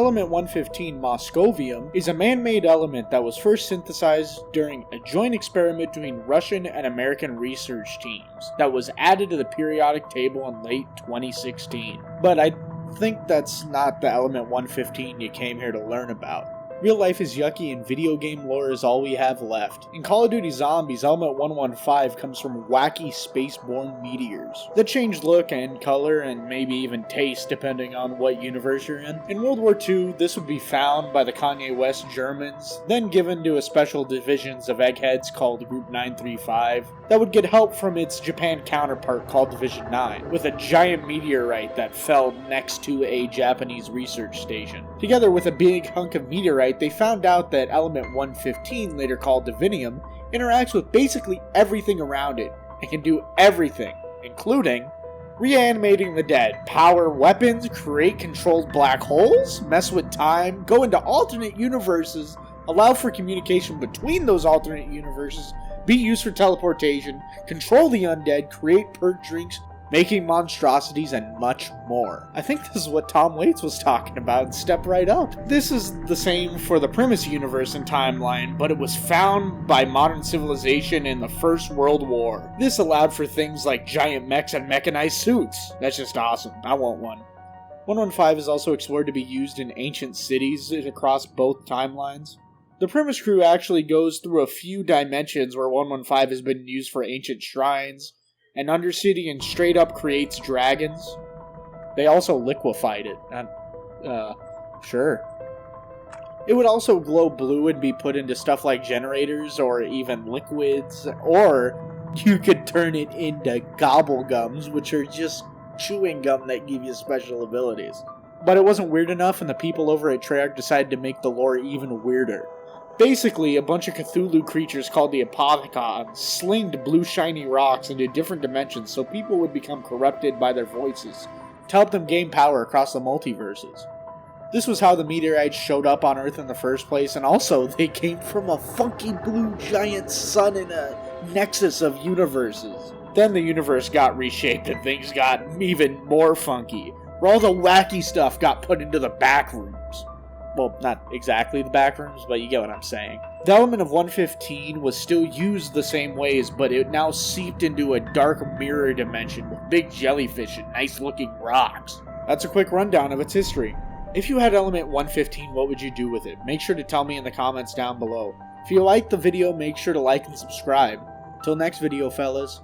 Element 115 Moscovium is a man-made element that was first synthesized during a joint experiment between Russian and American research teams that was added to the periodic table in late 2016. But I think that's not the Element 115 you came here to learn about. Real life is yucky and video game lore is all we have left. In Call of Duty Zombies, Element 115 comes from wacky space-borne meteors that change look and color and maybe even taste depending on what universe you're in. In World War II, this would be found by the Kanye West Germans, then given to a special divisions of eggheads called Group 935 that would get help from its Japan counterpart called Division 9, with a giant meteorite that fell next to a Japanese research station. Together with a big hunk of meteorite, they found out that Element 115, later called Divinium, interacts with basically everything around it, and can do everything, including reanimating the dead, power weapons, create controlled black holes, mess with time, go into alternate universes, allow for communication between those alternate universes, be used for teleportation, control the undead, create perk drinks, making monstrosities, and much more. I think this is what Tom Waits was talking about in Step Right Up. This is the same for the Primus universe and timeline, but it was found by modern civilization in the First World War. This allowed for things like giant mechs and mechanized suits. That's just awesome. I want one. 115 is also explored to be used in ancient cities across both timelines. The Primus crew actually goes through a few dimensions where 115 has been used for ancient shrines, and Undercity and straight up creates dragons. They also liquefied it. Sure. It would also glow blue and be put into stuff like generators or even liquids, or you could turn it into gobble gums, which are just chewing gum that give you special abilities. But it wasn't weird enough, and the people over at Treyarch decided to make the lore even weirder. Basically, a bunch of Cthulhu creatures called the Apothicons slinged blue shiny rocks into different dimensions so people would become corrupted by their voices to help them gain power across the multiverses. This was how the meteorites showed up on Earth in the first place, and also they came from a funky blue giant sun in a nexus of universes. Then the universe got reshaped and things got even more funky, where all the wacky stuff got put into the back rooms. Well, not exactly the back rooms, but you get what I'm saying. The element of 115 was still used the same ways, but it now seeped into a dark mirror dimension with big jellyfish and nice looking rocks. That's a quick rundown of its history. If you had element 115, what would you do with it? Make sure to tell me in the comments down below. If you liked the video, make sure to like and subscribe. Till next video, fellas.